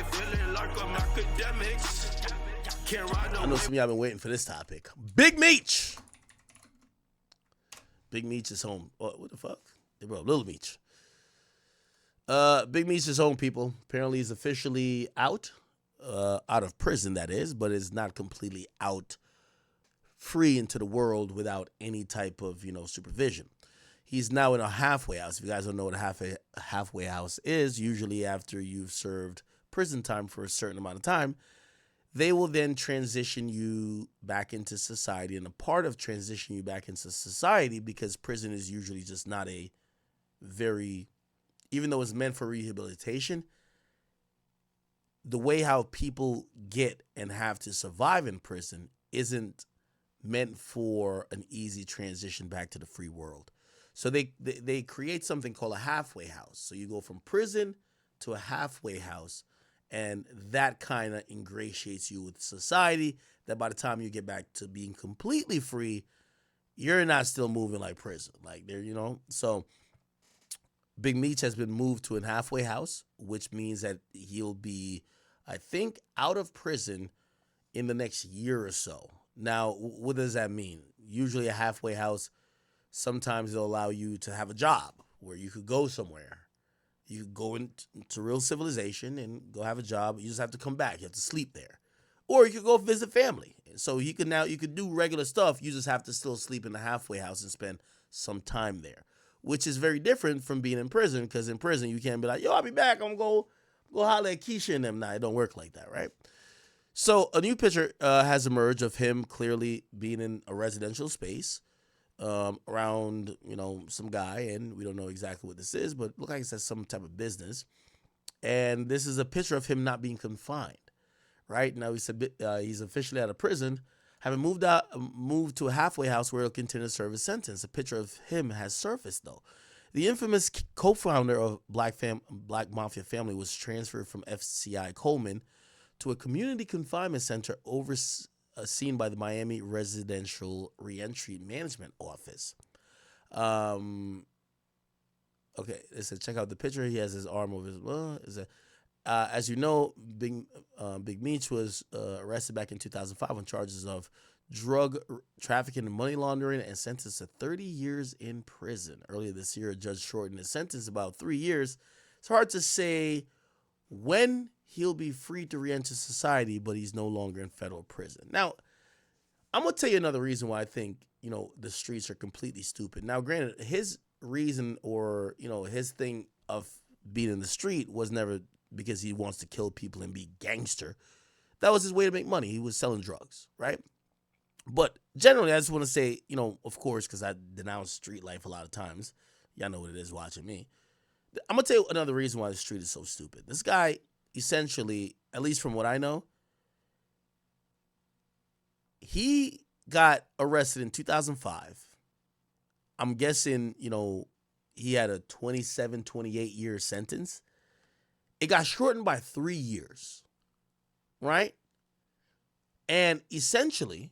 feeling like I'm Akademiks. I know some of y'all been waiting for this topic. Big Meech. Big Meech is home. What the fuck? They brought up Little Meech. Big Meech is home, people. Apparently he's officially out of prison, that is, but is not completely out, free into the world without any type of, supervision. He's now in a halfway house. If you guys don't know what a halfway house is, usually after you've served prison time for a certain amount of time, they will then transition you back into society. And a part of transitioning you back into society, because prison is usually just not a very, even though it's meant for rehabilitation, the way how people get and have to survive in prison isn't meant for an easy transition back to the free world. So they create something called a halfway house. So you go from prison to a halfway house, and that kind of ingratiates you with society, that by the time you get back to being completely free, you're not still moving like prison. Like there, So Big Meech has been moved to a halfway house, which means that he'll be, I think, out of prison in the next year or so. Now, what does that mean? Usually a halfway house, sometimes they'll allow you to have a job where you could go somewhere. You could go into real civilization and go have a job. You just have to come back. You have to sleep there. Or you could go visit family. So you could do regular stuff. You just have to still sleep in the halfway house and spend some time there, which is very different from being in prison, because in prison you can't be like, yo, I'll be back. I'm going to go holler at Keisha and them. Nah, it don't work like that, right? So a new picture has emerged of him clearly being in a residential space around, some guy, and we don't know exactly what this is, but it looks like it says some type of business. And this is a picture of him not being confined, right? Now he's officially out of prison, having moved to a halfway house where he'll continue to serve his sentence. A picture of him has surfaced, though. The infamous co-founder of Black Mafia Family was transferred from FCI Coleman to a community confinement center overseen by the Miami Residential Reentry Management Office. Okay, it said, check out the picture. He has his arm over his. As you know, Big Meech was arrested back in 2005 on charges of drug trafficking and money laundering, and sentenced to 30 years in prison. Earlier this year, a judge shortened his sentence about 3 years. It's hard to say when he'll be free to re-enter society, but he's no longer in federal prison. Now, I'm going to tell you another reason why I think, the streets are completely stupid. Now, granted, his reason or, his thing of being in the street was never because he wants to kill people and be gangster. That was his way to make money. He was selling drugs, right? But generally, I just want to say, of course, because I denounce street life a lot of times. Y'all know what it is watching me. I'm going to tell you another reason why the street is so stupid. This guy, essentially, at least from what I know, he got arrested in 2005. I'm guessing, he had a 27, 28-year sentence. It got shortened by 3 years, right? And essentially,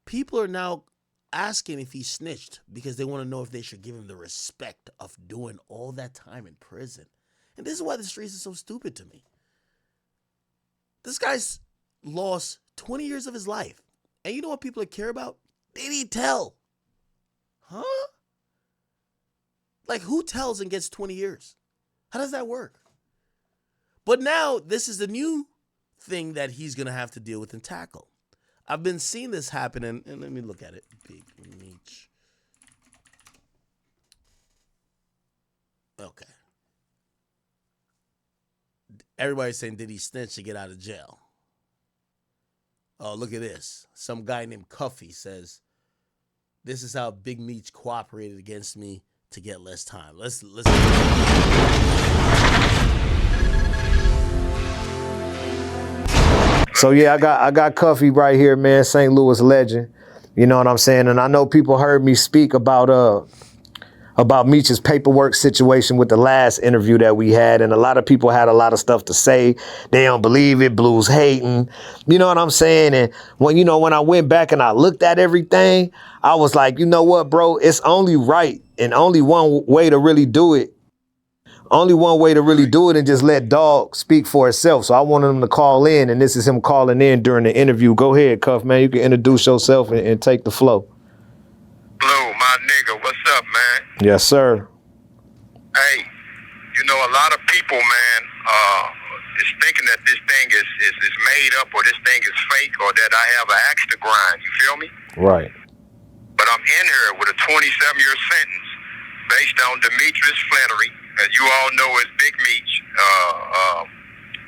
people are now asking if he snitched because they want to know if they should give him the respect of doing all that time in prison. And this is why the streets are so stupid to me. This guy's lost 20 years of his life. And you know what people care about? Did he tell? Huh? Like, who tells and gets 20 years? How does that work? But now, this is the new thing that he's going to have to deal with and tackle. I've been seeing this happen, and let me look at it. Big Meech. Okay. Everybody's saying, did he snitch to get out of jail? Oh, look at this. Some guy named Cuffy says, this is how Big Meech cooperated against me to get less time. Let's. So yeah, I got Cuffy right here, man, St. Louis legend. You know what I'm saying? And I know people heard me speak about Meech's paperwork situation with the last interview that we had, and a lot of people had a lot of stuff to say. They don't believe it, Blue's hating. You know what I'm saying? And when I went back and I looked at everything, I was like, you know what, bro? It's only right and only one way to really do it. only one way to really do it and just let Dog speak for itself. So I wanted him to call in, and this is him calling in during the interview. Go ahead, Cuff, man. You can introduce yourself and take the flow. Blue, my nigga, what's up, man? Yes, sir. Hey, you know, a lot of people, man, is thinking that this thing is made up or this thing is fake or that I have an axe to grind. You feel me? Right. But I'm in here with a 27-year sentence based on Demetrius Flannery, as you all know as Big Meech,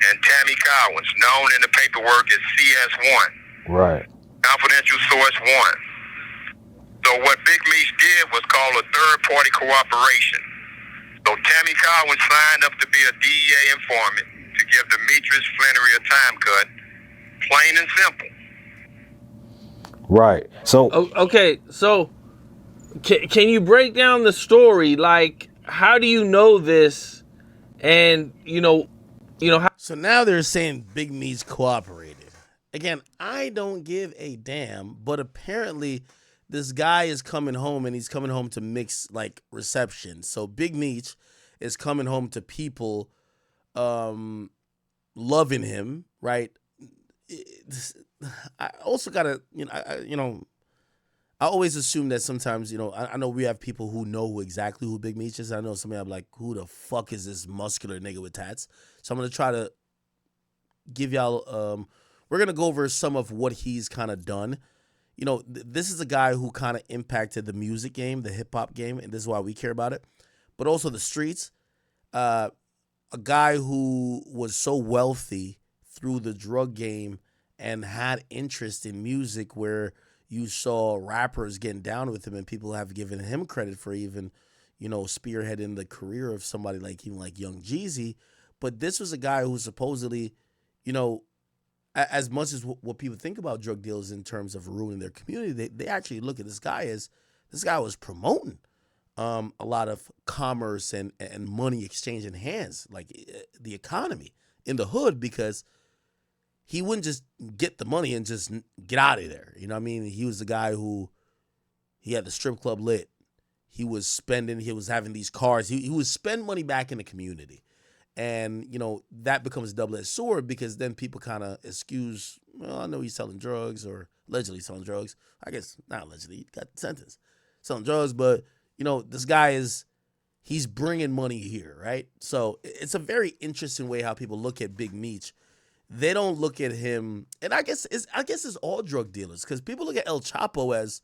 and Tammy Cowens, known in the paperwork as CS1. Right. Confidential source 1. So what Big Meech did was call a third-party cooperation. So Tammy Cowens signed up to be a DEA informant to give Demetrius Flannery a time cut, plain and simple. Right. So okay, so can you break down the story? Like, how do you know this? And you know how. So now they're saying Big Meech cooperated. Again, I don't give a damn, but apparently this guy is coming home and he's coming home to mix like reception. So Big Meech is coming home to people loving him, right? I also gotta, I always assume that sometimes, I know we have people who know exactly who Big Meech is. I know somebody I'm like, who the fuck is this muscular nigga with tats? So I'm gonna try to give y'all. We're gonna go over some of what he's kind of done. This is a guy who kind of impacted the music game, the hip hop game, and this is why we care about it. But also the streets. A guy who was so wealthy through the drug game and had interest in music where you saw rappers getting down with him and people have given him credit for even, spearheading the career of somebody like even like Young Jeezy. But this was a guy who supposedly, as much as what people think about drug dealers in terms of ruining their community, they actually look at this guy as this guy was promoting a lot of commerce and money exchanging hands, like the economy in the hood, because he wouldn't just get the money and just get out of there. You know what I mean? He was the guy who, he had the strip club lit. He was spending, he was having these cars. He would spend money back in the community. And, that becomes a double-edged sword because then people kind of excuse, well, I know he's selling drugs or allegedly selling drugs. I guess not allegedly, he got the sentence. Selling drugs, but, this guy he's bringing money here, right? So it's a very interesting way how people look at Big Meech. They don't look at him, and I guess it's all drug dealers, because people look at El Chapo as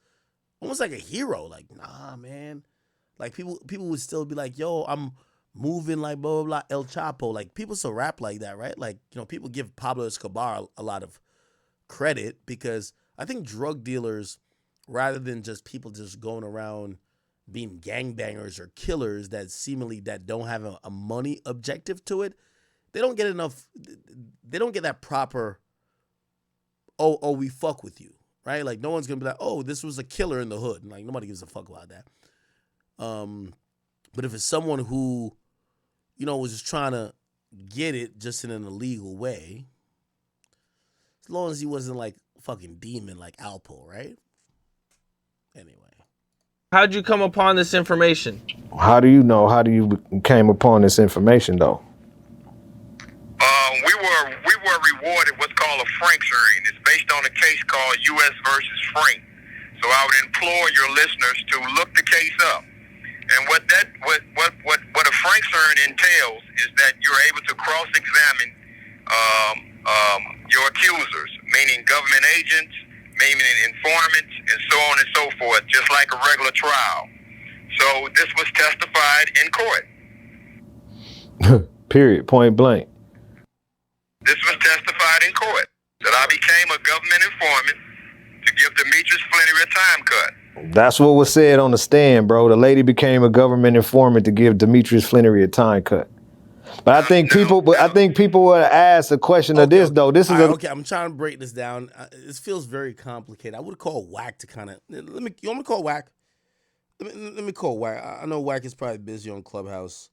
almost like a hero. Like, nah, man. Like people would still be like, yo, I'm moving like blah, blah, blah, El Chapo. Like people still rap like that, right? Like, people give Pablo Escobar a lot of credit because I think drug dealers, rather than just people just going around being gangbangers or killers that seemingly that don't have a money objective to it, they don't get enough, they don't get that proper, oh, we fuck with you, right? Like, no one's going to be like, oh, this was a killer in the hood. Like, nobody gives a fuck about that. But if it's someone who, was just trying to get it just in an illegal way, as long as he wasn't like fucking demon like Alpo, right? Anyway. How'd you come upon this information? how do you know? How do you came upon this information, though? We were rewarded what's called a Franks hearing. It's based on a case called U.S. versus Frank. So I would implore your listeners to look the case up. And what a Franks hearing entails is that you're able to cross-examine your accusers, meaning government agents, meaning informants, and so on and so forth, just like a regular trial. So this was testified in court. Period. Point blank. This was testified in court that I became a government informant to give Demetrius Flannery a time cut. That's what was said on the stand, bro. The lady became a government informant to give Demetrius Flannery a time cut. But I think people would ask a question of this, though. This is okay. I'm trying to break this down. This feels very complicated. I would call Wack to kind of. You want me to call Wack? Let me call Wack. I know Wack is probably busy on Clubhouse.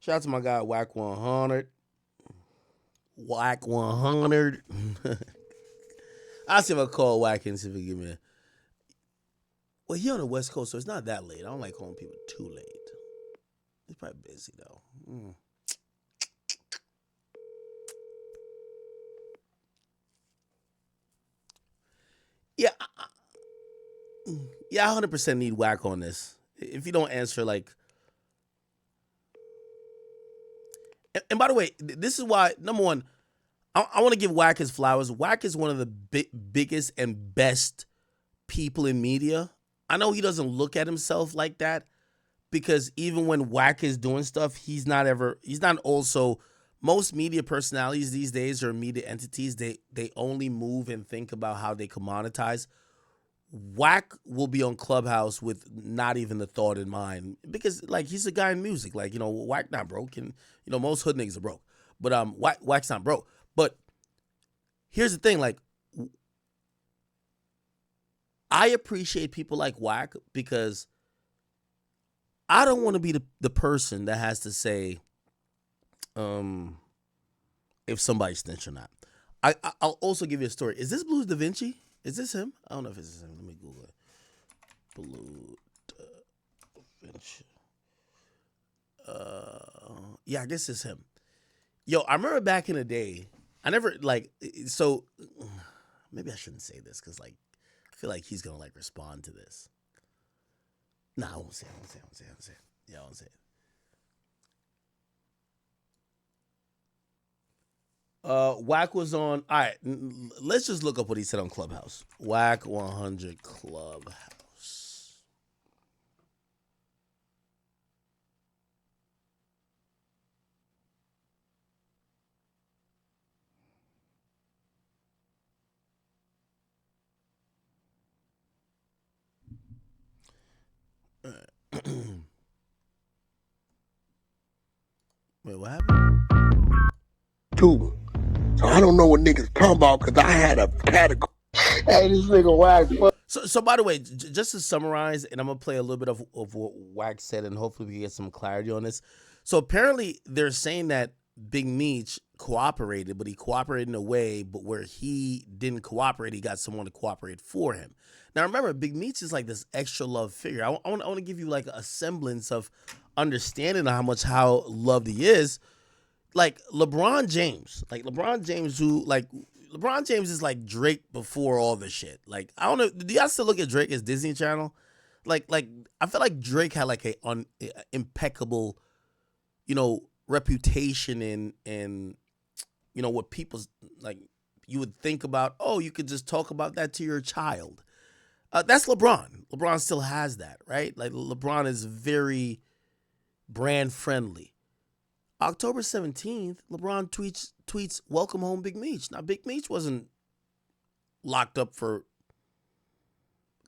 Shout out to my guy Wack 100. Wack 100. I'll see if I call Wack and see if he give me a. Well, he on the West Coast, so it's not that late. I don't like calling people too late. He's probably busy though. Yeah, yeah, I 100% need Wack on this. If you don't answer, like, and by the way, this is why, number one, I want to give Wack his flowers. Wack is one of the biggest and best people in media. I know he doesn't look at himself like that because even when Wack is doing stuff, he's not also, most media personalities these days or media entities, they only move and think about how they can monetize. Wack will be on Clubhouse with not even the thought in mind because, like, he's a guy in music. Like, Wack not broke, and most hood niggas are broke, but Wack's not broke. But here's the thing, like, I appreciate people like Wack because I don't want to be the person that has to say if somebody's snitch or not. I'll also give you a story. Is this Bleu Davinci? Is this him? I don't know if this is him. Let me Google it. Bleu Davinci. Yeah, I guess it's him. Yo, I remember back in the day, I never, like, so, maybe I shouldn't say this because, like, I feel like he's going to, like, respond to this. Nah, I won't say it. Yeah, I won't say it. Wack was on. All right, let's just look up what he said on Clubhouse. Wack 100 Clubhouse. Wait, what happened? Too. So I don't know what niggas talking about because I had a category. Hey, this nigga Wack. So by the way, just to summarize, and I'm gonna play a little bit of what Wack said, and hopefully we can get some clarity on this. So apparently they're saying that Big Meech cooperated, but he cooperated in a way, but where he didn't cooperate, he got someone to cooperate for him. Now remember, Big Meech is like this extra love figure. I want to give you like a semblance of understanding of how loved he is. Like LeBron James, LeBron James is like Drake before all this shit. Like, I don't know, do y'all still look at Drake as Disney Channel? Like I feel like Drake had like a impeccable, reputation and what people's, like, you would think about, oh, you could just talk about that to your child. That's LeBron. LeBron still has that, right? Like, LeBron is very brand friendly. October 17th, LeBron tweets, "Welcome home, Big Meech." Now, Big Meech wasn't locked up for,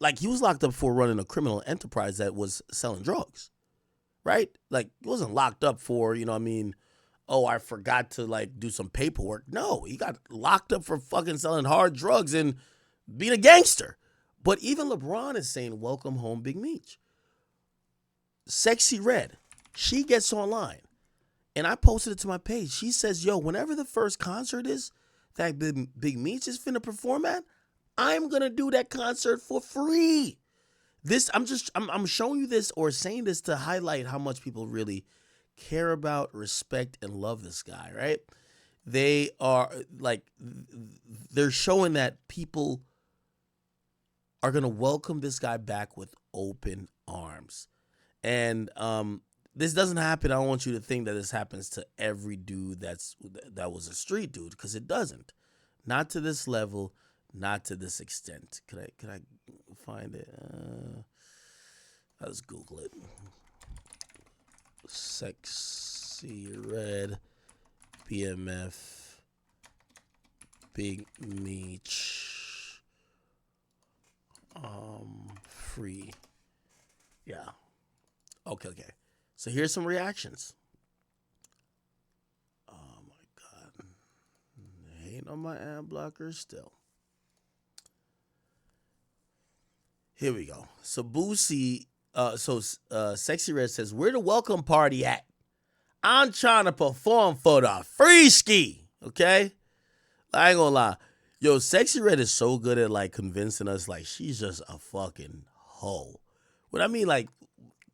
like, he was locked up for running a criminal enterprise that was selling drugs, right? Like, he wasn't locked up for, oh, I forgot to, like, do some paperwork. No, he got locked up for fucking selling hard drugs and being a gangster. But even LeBron is saying, "Welcome home, Big Meech." Sexy Red, she gets online. And I posted it to my page. She says, "Yo, whenever the first concert is that Big Meech is finna perform at, I'm gonna do that concert for free." I'm showing you this or saying this to highlight how much people really care about, respect, and love this guy, right? They are like, they're showing that people are gonna welcome this guy back with open arms. And this doesn't happen. I don't want you to think that this happens to every dude that was a street dude, because it doesn't. Not to this level, not to this extent. Could I find it? Let's Google it. Sexy Red BMF Big Meech free. Yeah. Okay. So here's some reactions. Oh my God. Ain't on my ad blocker still. Here we go. So Boosie, Sexy Red says, "Where the welcome party at? I'm trying to perform for the free ski." Okay? I ain't gonna lie. Yo, Sexy Red is so good at, like, convincing us, like, she's just a fucking hoe. What I mean, like,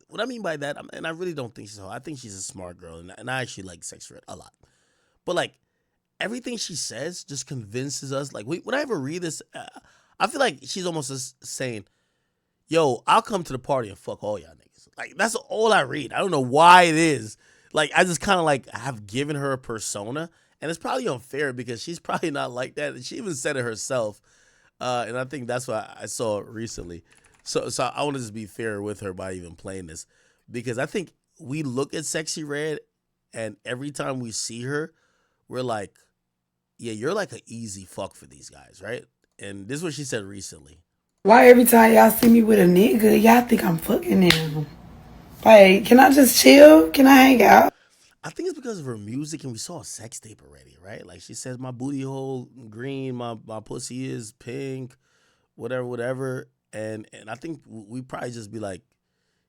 what I mean by that, and I really don't think she's a hoe. I think she's a smart girl, and I actually like Sexy Red a lot. But like everything she says just convinces us. Like when I ever read this, I feel like she's almost just saying, "Yo, I'll come to the party and fuck all y'all niggas." Like that's all I read. I don't know why it is. Like I just kind of like have given her a persona, and it's probably unfair because she's probably not like that. And she even said it herself, and I think that's what I saw recently. So I want to just be fair with her by even playing this, because I think we look at Sexy Red, and every time we see her, we're like, yeah, you're like an easy fuck for these guys, right? And this is what she said recently. Why every time y'all see me with a nigga, y'all think I'm fucking him? Like, can I just chill? Can I hang out? I think it's because of her music, and we saw a sex tape already, right? Like she says, my booty hole green, my pussy is pink, whatever. And I think we probably just be like,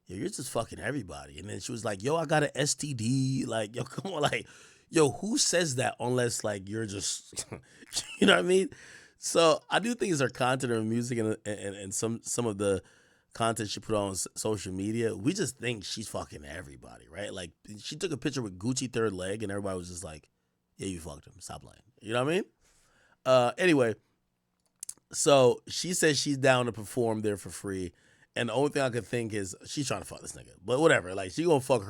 yo, you're just fucking everybody. And then she was like, yo, I got an STD. Like, yo, come on, like, yo, who says that unless like you're just, you know what I mean? So I do think it's her content, her music, and some of the content she put on social media. We just think she's fucking everybody, right? Like she took a picture with Gucci third leg, and everybody was just like, yeah, you fucked him. Stop lying. You know what I mean? Anyway. So she says she's down to perform there for free, and the only thing I could think is she's trying to fuck this nigga. But whatever, like she gonna fuck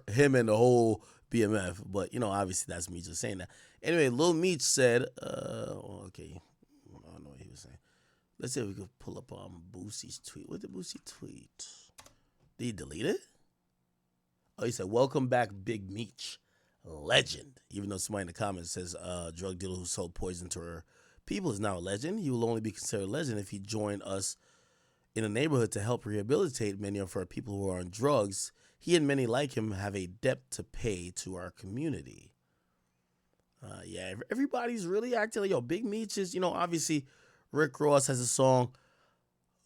him and the whole BMF. But you know, obviously that's me just saying that. Anyway, Lil Meech said, okay, I don't know what he was saying. Let's see if we could pull up Boosie's tweet. What did Boosie tweet? Did he delete it? Oh, he said, "Welcome back, Big Meech, legend." Even though somebody in the comments says, drug dealer who sold poison to her people is now a legend. He will only be considered a legend if he joined us in a neighborhood to help rehabilitate many of our people who are on drugs. He and many like him have a debt to pay to our community. Yeah, everybody's really acting like, yo, Big Meech is, obviously Rick Ross has a song,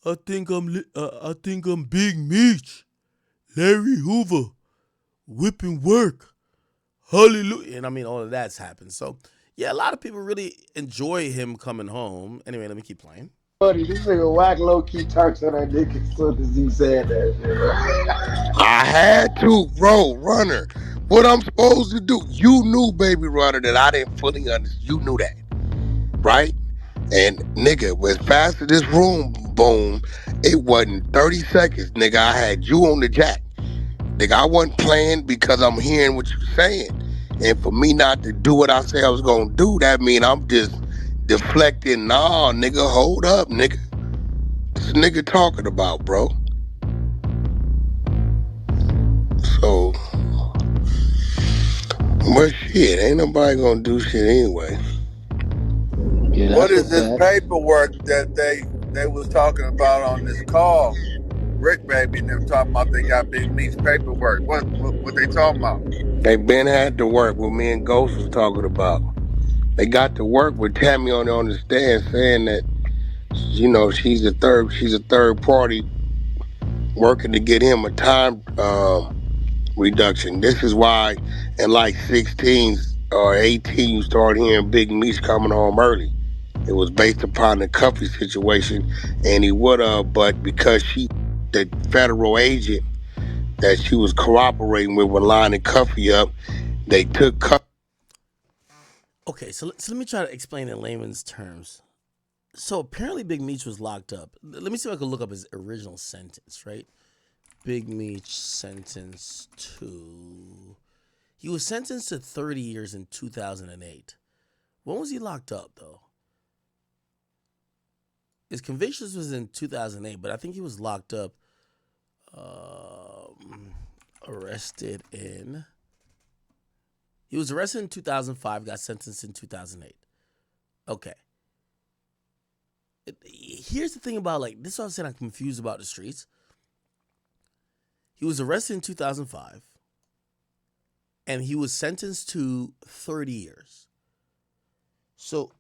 I think I'm Big Meech, Larry Hoover, whipping work, hallelujah. And I mean, all of that's happened. So yeah, a lot of people really enjoy him coming home. Anyway, let me keep playing. Buddy, this nigga Wack low-key turks on that dick as soon as he said that shit. I had to, bro, runner. What I'm supposed to do? You knew, baby runner, that I didn't fully understand. You knew that, right? And nigga, as fast as this room boom, it wasn't 30 seconds, nigga. I had you on the jack. Nigga, I wasn't playing because I'm hearing what you're saying. And for me not to do what I say I was gonna do, that mean I'm just deflecting. Nah, nigga, hold up, nigga. What's the nigga talking about, bro? So, well, shit, ain't nobody gonna do shit anyway. Yeah, what is this paperwork that they was talking about on this call? Rick Baby and them talking about they got Big Meech paperwork. What they talking about? They been had to work what me and Ghost was talking about. They got to work with Tammy on the stand saying that, she's a third party working to get him a time reduction. This is why in like 16 or 18 you start hearing Big Meech coming home early. It was based upon the Cuffy situation, and he would have, but because the federal agent that she was cooperating with lining Cuffy up, they took Cuffy. Okay, so let me try to explain in layman's terms. So apparently Big Meech was locked up. Let me see if I can look up his original sentence, right? Big Meech sentenced to... He was sentenced to 30 years in 2008. When was he locked up, though? His convictions was in 2008, but I think he was locked up, arrested in... He was arrested in 2005, got sentenced in 2008. Okay. Here's the thing about, like, this is what I'm saying I'm confused about the streets. He was arrested in 2005, and he was sentenced to 30 years. So